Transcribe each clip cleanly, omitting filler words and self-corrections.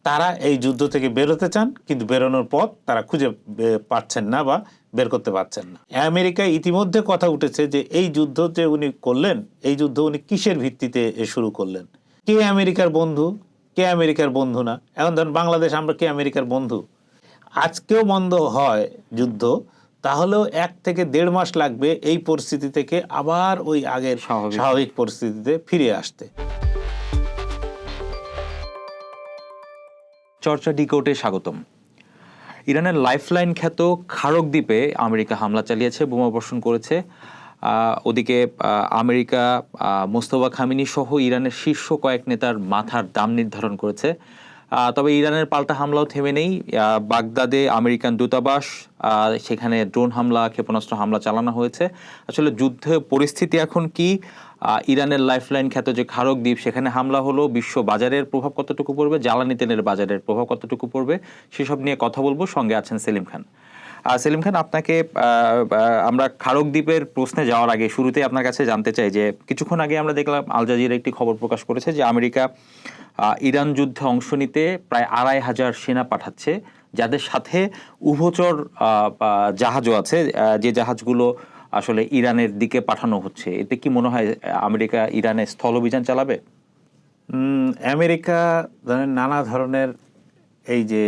তারা এই যুদ্ধ থেকে বেরোতে চান, কিন্তু বেরোনোর পথ তারা খুঁজে পাচ্ছেন না বা বের করতে পারছেন না। আমেরিকায় ইতিমধ্যে কথা উঠেছে যে এই যুদ্ধ যে উনি করলেন, এই যুদ্ধ উনি কিসের ভিত্তিতে শুরু করলেন, কে আমেরিকার বন্ধু, কে আমেরিকার বন্ধু না। এখন ধরুন বাংলাদেশ, আমরা কে আমেরিকার বন্ধু? আজকেও বন্ধ হয় যুদ্ধ, তাহলেও 1 থেকে 1.5 মাস লাগবে এই পরিস্থিতি থেকে আবার ওই আগের স্বাভাবিক পরিস্থিতিতে ফিরে আসতে। চর্চা ডিকোডে স্বাগতম। ইরানের লাইফলাইন খ্যাত খারক দ্বীপে আমেরিকা হামলা চালিয়েছে, বোমাবর্ষণ করেছে। ওদিকে আমেরিকা মোস্তফা খামেনি সহ ইরানের শীর্ষ কয়েক নেতার মাথার দাম নির্ধারণ করেছে। তবে ইরানের পাল্টা হামলাও থেমে নেই। বাগদাদে আমেরিকান দূতাবাস, সেখানে ড্রোন হামলা, ক্ষেপণাস্ত্র হামলা চালানো হয়েছে। আসলে যুদ্ধ পরিস্থিতি এখন কি? ইরানের লাইফলাইন খ্যাত যে খারক দ্বীপ, সেখানে হামলা হলো, বিশ্ব বাজারের প্রভাব কতটুকু পড়বে, জ্বালানি তেলের বাজারের প্রভাব কতটুকু পড়বে, সেসব নিয়ে কথা বলবো। সঙ্গে আছেন সেলিম খান। সেলিম খান, আপনাকে আমরা খারক দ্বীপের প্রশ্নে যাওয়ার আগে শুরুতে আপনার কাছে জানতে চাই যে কিছুক্ষণ আগে আমরা দেখলাম আল জাজিরা একটি খবর প্রকাশ করেছে যে আমেরিকা ইরান যুদ্ধে অংশ নিতে প্রায় 2500 সেনা পাঠাচ্ছে, যাদের সাথে উভচর জাহাজও আছে, যে জাহাজগুলো আসলে ইরানের দিকে পাঠানো হচ্ছে। এতে কি মনে হয় আমেরিকা ইরানে স্থল অভিযান চালাবে? আমেরিকা নানা ধরনের এই যে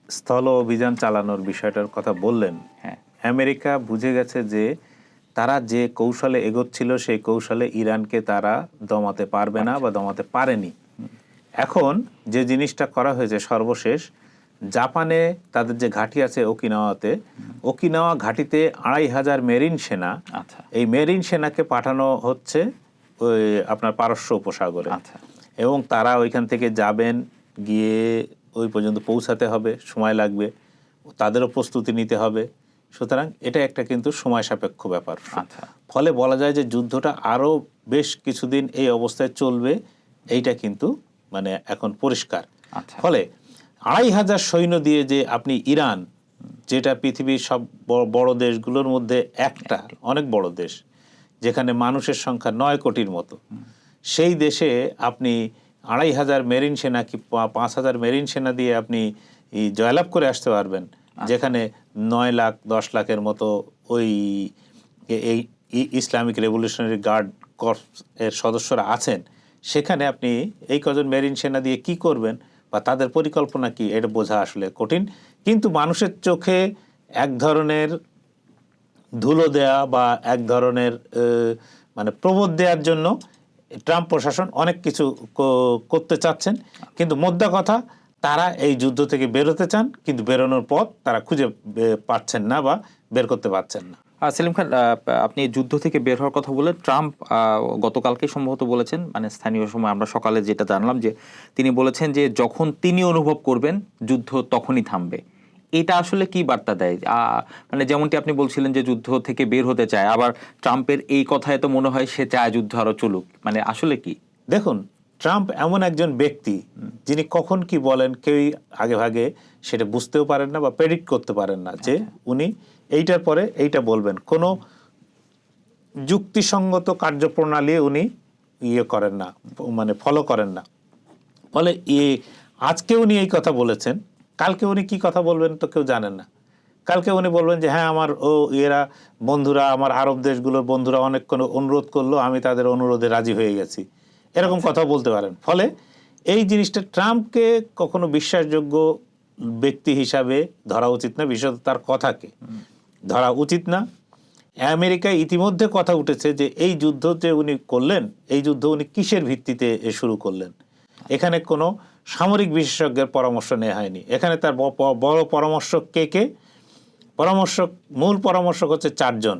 স্থল অভিযান চালানোর বিষয়টার কথা বললেন, হ্যাঁ, আমেরিকা বুঝে গেছে যে তারা যে কৌশলে এগোচ্ছিল সেই কৌশলে ইরানকে তারা দমাতে পারবে না বা দমাতে পারেনি। এখন যে জিনিসটা করা হয়েছে সর্বশেষ, জাপানে তাদের যে ঘাঁটি আছে ওকিনাওয়াতে, ওকিনাওয়া ঘাঁটিতে 2500 মেরিন সেনা, এই মেরিন সেনাকে পাঠানো হচ্ছে ওই আপনার পারস্য উপসাগরে। এবং তারা ওইখান থেকে যাবেন, গিয়ে ওই পর্যন্ত পৌঁছাতে হবে, সময় লাগবে, তাদেরও প্রস্তুতি নিতে হবে। সুতরাং এটা একটা কিন্তু সময় সাপেক্ষ ব্যাপার। ফলে বলা যায় যে যুদ্ধটা আরও বেশ কিছুদিন এই অবস্থায় চলবে, এইটা কিন্তু মানে এখন পরিষ্কার। ফলে 2500 সৈন্য দিয়ে যে আপনি ইরান, যেটা পৃথিবীর সব বড় দেশগুলোর মধ্যে একটা অনেক বড় দেশ, যেখানে মানুষের সংখ্যা 9 কোটির মতো, সেই দেশে আপনি 2500 মেরিন সেনা কি 5000 মেরিন সেনা দিয়ে আপনি জয়লাভ করে আসতে পারবেন, যেখানে 9 লাখ 10 লাখের মতো ওই এই ইসলামিক রেভলিউশনারি গার্ড কর্পস এর সদস্যরা আছেন। সেখানে আপনি এই কজন মেরিন সেনা দিয়ে কি করবেন বা তাদের পরিকল্পনা কি, এটা বোঝা আসলে কঠিন। কিন্তু মানুষের চোখে এক ধরনের ধুলো দেয়া বা এক ধরনের মানে প্রবোধ দেওয়ার জন্য ট্রাম্প প্রশাসন অনেক কিছু করতে চাচ্ছেন। কিন্তু মোদ্দা কথা, তারা এই যুদ্ধ থেকে বেরোতে চান, কিন্তু বেরোনোর পথ তারা খুঁজে পাচ্ছেন না বা বের করতে পারছেন না। সেলিম খান, আপনি যুদ্ধ থেকে বের হওয়ার কথা বলে, ট্রাম্প গতকালকে সম্ভবত বলেছেন, মানে স্থানীয় সময় আমরা সকালে যেটা জানলাম, যে তিনি বলেছেন যে যখন তিনি অনুভব করবেন যুদ্ধ তখনই থামবে। এটা আসলে কি বার্তা দেয়? মানে যেমনটি আপনি বলছিলেন যে যুদ্ধ থেকে বের হতে চায়, আবার ট্রাম্পের এই কথায় তো মনে হয় সে চায় যুদ্ধ আরো চলুক। মানে আসলে কি? দেখুন, ট্রাম্প এমন একজন ব্যক্তি যিনি কখন কি বলেন কেউই আগে ভাগে সেটা বুঝতেও পারেন না বা প্রেডিক্ট করতে পারেন না যে উনি এইটার পরে এইটা বলবেন। কোনো যুক্তিসঙ্গত কার্যপ্রণালী উনি করেন না, মানে ফলো করেন না। ফলে আজকে উনি এই কথা বলেছেন, কালকে উনি কি কথা বলবেন তো কেউ জানেন না। কালকে উনি বলবেন যে হ্যাঁ, আমার এরা বন্ধুরা, আমার আরব দেশগুলোর বন্ধুরা অনেক কোনো অনুরোধ করলো, আমি তাদের অনুরোধে রাজি হয়ে গেছি, এরকম কথা বলতে পারেন। ফলে এই জিনিসটা ট্রাম্পকে কখনো বিশ্বাসযোগ্য ব্যক্তি হিসাবে ধরা উচিত না, বিশেষত তার কথাকে ধরা উচিত না। আমেরিকায় ইতিমধ্যে কথা উঠেছে যে এই যুদ্ধ যে উনি করলেন, এই যুদ্ধ উনি কিসের ভিত্তিতে শুরু করলেন। এখানে কোনো সামরিক বিশেষজ্ঞের পরামর্শ নেওয়া হয়নি। এখানে তার বড় পরামর্শক কে? মূল পরামর্শক হচ্ছে 4 জন।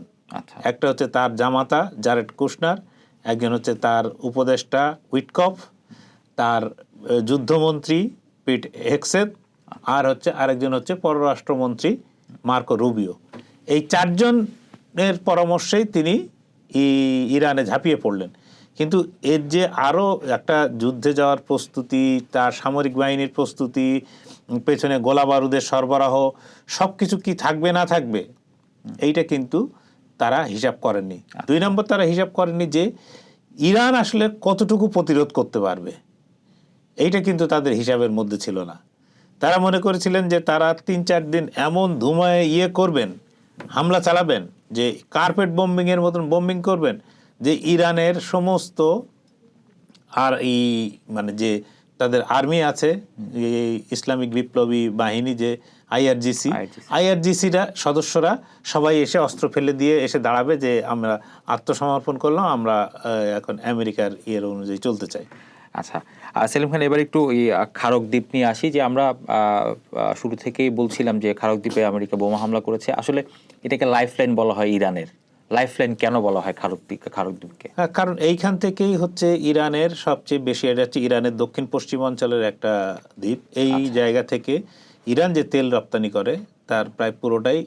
একটা হচ্ছে তার জামাতা জারেড কুশনার, একজন হচ্ছে তার উপদেষ্টা উইটকফ, তার যুদ্ধমন্ত্রী পিট হেগসেথ, আর হচ্ছে আরেকজন হচ্ছে পররাষ্ট্রমন্ত্রী মার্কো রুবিও। এই 4 জনের পরামর্শেই তিনি ইরানে ঝাঁপিয়ে পড়লেন। কিন্তু এর যে আরও একটা যুদ্ধে যাওয়ার প্রস্তুতি, তার সামরিক বাহিনীর প্রস্তুতি, পেছনে গোলা বারুদের সরবরাহ, সব কিছু কি থাকবে না থাকবে, এইটা কিন্তু তারা হিসাব করেননি। 2 নম্বর, তারা হিসাব করেননি যে ইরান আসলে কতটুকু প্রতিরোধ করতে পারবে। এইটা কিন্তু তাদের হিসাবের মধ্যে ছিল না। তারা মনে করেছিলেন যে তারা 3-4 দিন এমন ধুমায় করবেন, হামলা চালাবেন, যে কার্পেট বোম্বিং এর মতন বোম্বিং করবেন, যে ইরানের সমস্ত আর এই মানে যে তাদের আর্মি আছে, এই ইসলামিক বিপ্লবী বাহিনী যে আইআরজিসিরা সদস্যরা সবাই এসে অস্ত্র ফেলে দিয়ে এসে দাঁড়াবে যে আমরা আত্মসমর্পণ করলাম, আমরা এখন আমেরিকার অনুযায়ী চলতে চাই। আচ্ছা, সেলিম খান, এবার একটু এই খারক দ্বীপ নিয়ে আসি। যে আমরা শুরু থেকেই বলছিলাম যে খারক দ্বীপে আমেরিকা বোমা হামলা করেছে। আসলে এটাকে লাইফলাইন বলা হয় ইরানের। লাইফলাইন কেন বলা হয় খারক দ্বীপকে? কারণ এইখান থেকেই হচ্ছে ইরানের সবচেয়ে বেশি, এটা হচ্ছে ইরানের দক্ষিণ পশ্চিমাঞ্চলের একটা দ্বীপ। এই জায়গা থেকে ইরান যে তেল রপ্তানি করে তার প্রায় পুরোটাই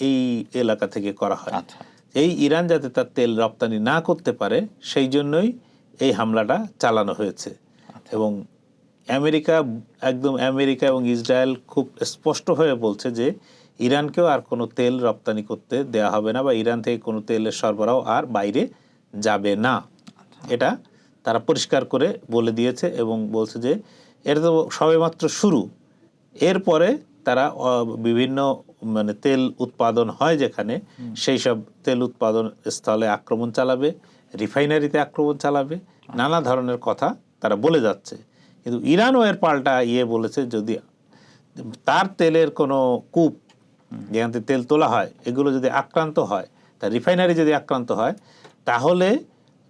এই এলাকা থেকে করা হয়। এই ইরান যাতে তার তেল রপ্তানি না করতে পারে সেই জন্যই এই হামলাটা চালানো হয়েছে। এবং আমেরিকা এবং ইসরায়েল খুব স্পষ্ট হয়ে বলছে যে ইরানকেও আর কোনো তেল রপ্তানি করতে দেওয়া হবে না, বা ইরান থেকে কোনো তেলের সরবরাহ আর বাইরে যাবে না। এটা তারা পরিষ্কার করে বলে দিয়েছে এবং বলছে যে এটা তো সবেমাত্র শুরু, এরপরে তারা বিভিন্ন মানে তেল উৎপাদন হয় যেখানে সেই সব তেল উৎপাদন স্থলে আক্রমণ চালাবে, রিফাইনারিতে আক্রমণ চালাবে, নানা ধরনের কথা তারা বলে যাচ্ছে। কিন্তু ইরানও এর পাল্টা বলেছে যদি তার তেলের কোনো কূপ যেখান থেকে তেল তোলা হয় এগুলো যদি আক্রান্ত হয়, তার রিফাইনারি যদি আক্রান্ত হয়, তাহলে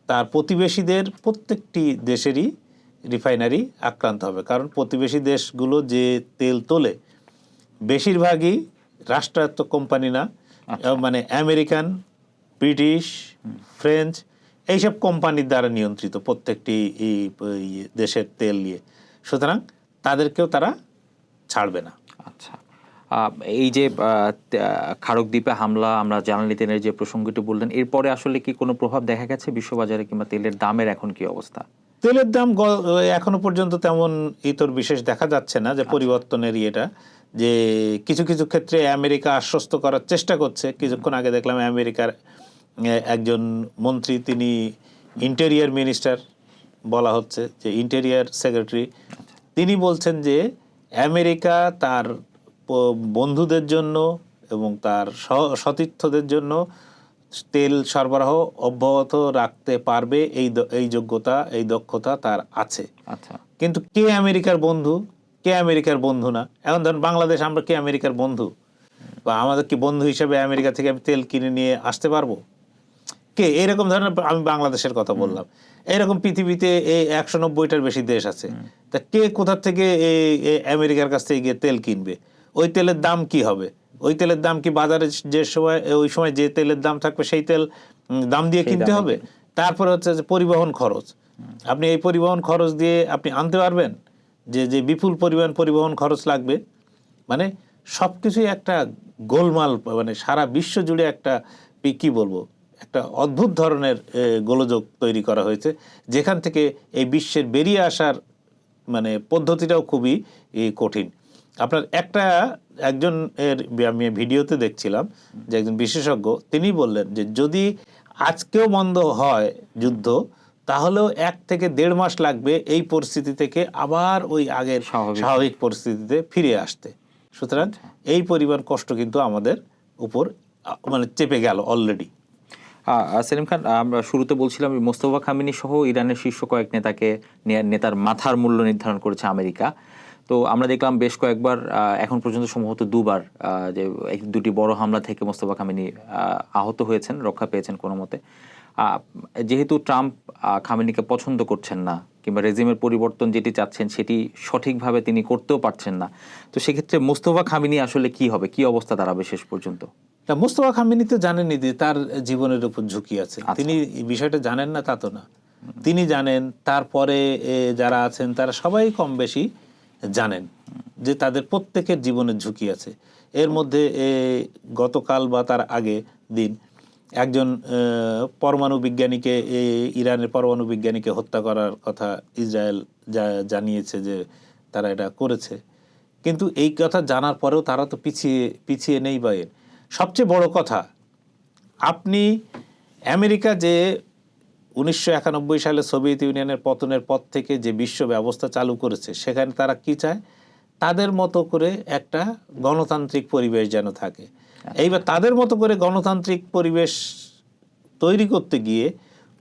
তার প্রতিবেশীদের প্রত্যেকটি দেশেরই রিফাইনারি আক্রান্ত হবে। কারণ প্রতিবেশী দেশগুলো যে তেল তোলে বেশিরভাগই রাষ্ট্রায়ত্ত কোম্পানি না, মানে আমেরিকান, ব্রিটিশ, ফ্রেঞ্চ এইসব কোম্পানির দ্বারা নিয়ন্ত্রিত প্রত্যেকটি দেশের তেল নিয়ে। সুতরাং তাদেরকেও তারা ছাড়বে না। আচ্ছা, এই যে খারক দ্বীপে হামলা, আমরা জ্বালানি তেলের যে প্রসঙ্গটি বললেন, এরপরে আসলে কি কোনো প্রভাব দেখা গেছে বিশ্ববাজারে, কিংবা তেলের দামের এখন কি অবস্থা? তেলের দাম এখনো পর্যন্ত তেমন ইতর বিশেষ দেখা যাচ্ছে না যে পরিবর্তনের এটা, যে কিছু কিছু ক্ষেত্রে আমেরিকা আশ্বস্ত করার চেষ্টা করছে। কিছুক্ষণ আগে দেখলাম আমেরিকার একজন মন্ত্রী, তিনি ইন্টেরিয়ার মিনিস্টার বলা হচ্ছে, যে ইন্টেরিয়ার সেক্রেটারি, তিনি বলছেন যে আমেরিকা তার বন্ধুদের জন্য এবং তার সতীর্থদের জন্য তেল সরবরাহ অব্যাহত রাখতে পারবে, এই যোগ্যতা, এই দক্ষতা তার আছে। আচ্ছা, কিন্তু কে আমেরিকার বন্ধু, কে আমেরিকার বন্ধু না? এখন ধরুন বাংলাদেশ, আমরা কে আমেরিকার বন্ধু, বা আমাদের কি বন্ধু হিসেবে আমেরিকা থেকে আমি তেল কিনে নিয়ে আসতে পারবো? কে? এরকম ধরনের, আমি বাংলাদেশের কথা বললাম, এরকম পৃথিবীতে এই 190টার বেশি দেশ আছে। তা কে কোথা থেকে আমেরিকার কাছ থেকে গিয়ে তেল কিনবে? ওই তেলের দাম কি হবে? ওই তেলের দাম কি বাজারে যে সময়, ওই সময় যে তেলের দাম থাকবে সেই তেল দাম দিয়ে কিনতে হবে? তারপরে হচ্ছে যে পরিবহন খরচ, আপনি এই পরিবহন খরচ দিয়ে আপনি আনতে পারবেন? যে বিপুল পরিমাণ পরিবহন খরচ লাগবে। মানে সব কিছুই একটা গোলমাল, মানে সারা বিশ্ব জুড়ে একটা কি বলবো, একটা অদ্ভুত ধরনের গোলযোগ তৈরি করা হয়েছে, যেখান থেকে এই বিশ্বের বেরিয়ে আসার মানে পদ্ধতিটাও খুবই কঠিন। আপনার একজন আমি ভিডিওতে দেখছিলাম যে একজন বিশেষজ্ঞ, তিনি বললেন যে যদি আজকেও বন্ধ হয় যুদ্ধ, তাহলেও 1 থেকে 1.5 মাস লাগবে এই পরিস্থিতি থেকে আবার ওই আগের স্বাভাবিক পরিস্থিতিতে ফিরে আসতে। সুতরাং এই পরিমাণ কষ্ট কিন্তু আমাদের উপর মানে চেপে গেল অলরেডি। সেলিম খান, আমরা শুরুতে বলছিলাম মোস্তফা খামেনি সহ ইরানের শীর্ষ কয়েক নেতার মাথার মূল্য নির্ধারণ করেছে আমেরিকা। তো আমরা দেখলাম বেশ কয়েকবার, এখন পর্যন্ত সম্ভবত 2বার, যে 2টি বড় হামলা থেকে মোস্তফা খামেনি আহত হয়েছেন, রক্ষা পেয়েছেন কোনো মতে। যেহেতু ট্রাম্প খামেনিকে পছন্দ করছেন না, কিংবা রেজিমের পরিবর্তন যেটি চাচ্ছেন সেটি সঠিকভাবে তিনি করতেও পারছেন না, তো সেক্ষেত্রে মোস্তফা খামেনি আসলে কি হবে, কি অবস্থা দাঁড়াবে শেষ পর্যন্ত? মোস্তফা খামেনি তো জানেনই যে তার জীবনের উপর ঝুঁকি আছে। তিনি বিষয়টা জানেন না তা তো না, তিনি জানেন। তারপরে যারা আছেন তারা সবাই কম বেশি জানেন যে তাদের প্রত্যেকের জীবনের ঝুঁকি আছে। এর মধ্যে গতকাল বা তার আগে দিন একজন পরমাণু বিজ্ঞানীকে, ইরানের পরমাণু বিজ্ঞানীকে হত্যা করার কথা ইসরায়েল জানিয়েছে যে তারা এটা করেছে। কিন্তু এই কথা জানার পরেও তারা তো পিছিয়ে নেই। বা সবচেয়ে বড় কথা, আপনি আমেরিকা যে 1991 সালে সোভিয়েত ইউনিয়নের পতনের পর থেকে যে বিশ্ব ব্যবস্থা চালু করেছে, সেখানে তারা কি চায়, তাদের মতো করে একটা গণতান্ত্রিক পরিবেশ যেন থাকে। এইবার তাদের মতো করে গণতান্ত্রিক পরিবেশ তৈরি করতে গিয়ে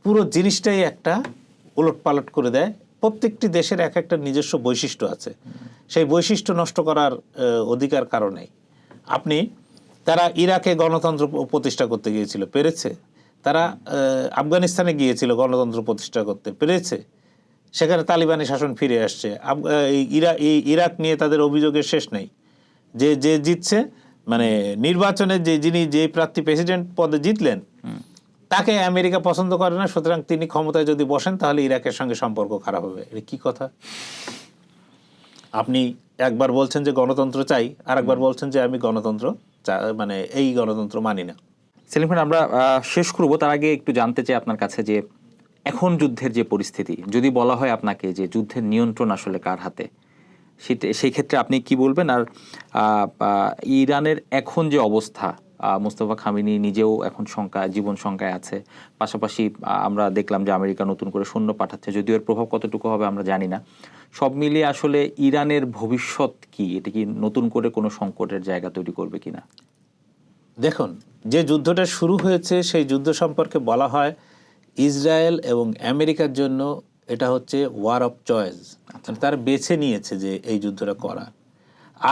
পুরো জিনিসটাই একটা উলটপালট করে দেয়। প্রত্যেকটি দেশের এক একটা নিজস্ব বৈশিষ্ট্য আছে, সেই বৈশিষ্ট্য নষ্ট করার অধিকার কারণেই। তারা ইরাকে গণতন্ত্র প্রতিষ্ঠা করতে গিয়েছিল, পেরেছে। তারা আফগানিস্তানে গিয়েছিল গণতন্ত্র প্রতিষ্ঠা করতে, পেরেছে। সেখানে তালিবানি শাসন ফিরে আসছে। ইরাক নিয়ে তাদের অভিযোগের শেষ নেই। যে জিতছে, মানে নির্বাচনে যে প্রার্থী প্রেসিডেন্ট পদে জিতলেন, তাকে আমেরিকা পছন্দ করে না, সুতরাং তিনি ক্ষমতায় যদি বসেন তাহলে ইরাকের সঙ্গে সম্পর্ক খারাপ হবে। এটা কি কথা? আপনি একবার বলছেন যে গণতন্ত্র চাই, আর একবার বলছেন যে আমি গণতন্ত্র মানে এই গণতন্ত্র মানি না। সেলিম খান, আমরা শেষ করব, তার আগে একটু জানতে চাই আপনার কাছে যে এখন যুদ্ধের যে পরিস্থিতি, যদি বলা হয় আপনাকে যে যুদ্ধের নিয়ন্ত্রণ আসলে কার হাতে, সেই ক্ষেত্রে আপনি কি বলবেন? আর ইরানের এখন যে অবস্থা, মোস্তফা খামেনি নিজেও এখন জীবন শঙ্কায় আছে। পাশাপাশি আমরা দেখলাম যে আমেরিকা নতুন করে সৈন্য পাঠাচ্ছে, যদিও এর প্রভাব কতটুকু হবে আমরা জানি না। সব মিলিয়ে আসলে ইরানের ভবিষ্যৎ কি? এটা কি নতুন করে কোনো সংকটের জায়গা তৈরি করবে কিনা? দেখুন, যে যুদ্ধটা শুরু হয়েছে সেই যুদ্ধ সম্পর্কে বলা হয় ইসরায়েল এবং আমেরিকার জন্য এটা হচ্ছে ওয়ার অফ চয়েস। তারা বেছে নিয়েছে যে এই যুদ্ধটা করা।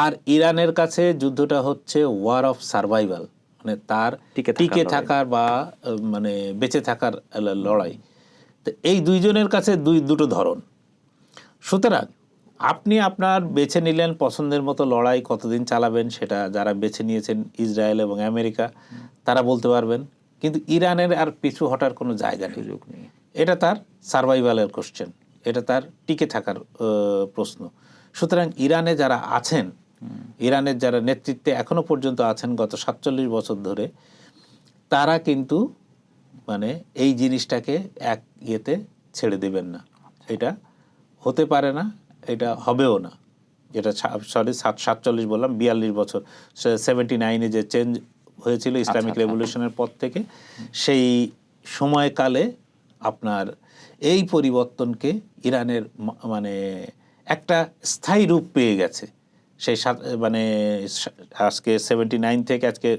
আর ইরানের কাছে যুদ্ধটা হচ্ছে ওয়ার অফ সার্ভাইভাল, মানে তার টিকে থাকার বা মানে বেঁচে থাকার লড়াই। তো এই দুইজনের কাছে দুটো ধরন। সুতরাং আপনি আপনার বেছে নিলেন পছন্দের মতো লড়াই কতদিন চালাবেন, সেটা যারা বেছে নিয়েছেন ইসরায়েল এবং আমেরিকা তারা বলতে পারবেন। কিন্তু ইরানের আর পিছু হটার কোনো জায়গা নেই। এটা তার সার্ভাইভালের কোশ্চেন, এটা তার টিকে থাকার প্রশ্ন। সুতরাং ইরানে যারা আছেন, ইরানের যারা নেতৃত্বে এখনো পর্যন্ত আছেন গত 47 বছর ধরে, তারা কিন্তু মানে এই জিনিসটাকে এক ইয়েতে ছেড়ে দেবেন না। এটা হতে পারে না, এটা হবেও না। যেটা 47 বললাম, 42 বছর, 79-এ যে চেঞ্জ হয়েছিল ইসলামিক রেভলিউশনের পর থেকে, সেই সময়কালে আপনার এই পরিবর্তনকে ইরানের মানে একটা স্থায়ী রূপ পেয়ে গেছে। সেই মানে আজকে 79 থেকে আজকে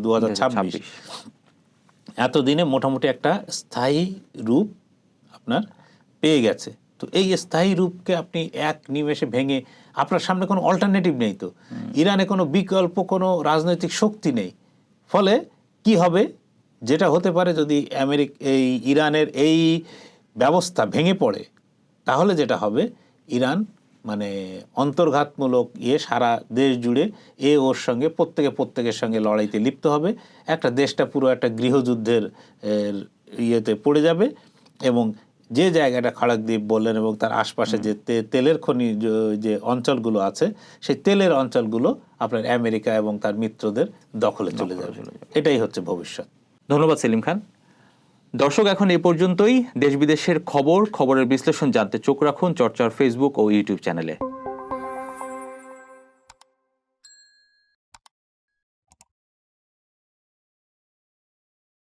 2026, এতদিনে মোটামুটি একটা স্থায়ী রূপ আপনার পেয়ে গেছে। তো এই স্থায়ী রূপকে আপনি এক নিমেষে ভেঙে, আপনার সামনে কোনো অল্টারনেটিভ নেই। তো ইরানে কোনো বিকল্প কোনো রাজনৈতিক শক্তি নেই। ফলে কি হবে, যেটা হতে পারে যদি এই ইরানের এই ব্যবস্থা ভেঙে পড়ে, তাহলে যেটা হবে, ইরান মানে অন্তর্ঘাতমূলক সারা দেশ জুড়ে ওর সঙ্গে প্রত্যেকের সঙ্গে লড়াইতে লিপ্ত হবে। একটা দেশটা পুরো একটা গৃহযুদ্ধের ইয়েতে পড়ে যাবে। এবং যে জায়গাটা খড়গদ্বীপ বললেন এবং তার আশপাশে যে তেলের খনি যে অঞ্চলগুলো আছে, সেই তেলের অঞ্চলগুলো আপনার আমেরিকা এবং তার মিত্রদের দখলে চলে যাবে। এটাই হচ্ছে ভবিষ্যৎ। ধন্যবাদ সেলিম খান। দর্শক, এখন এ পর্যন্তই। দেশ বিদেশের খবরের বিশ্লেষণ জানতে চোখ রাখুন চর্চার ফেসবুক ও ইউটিউব চ্যানেলে।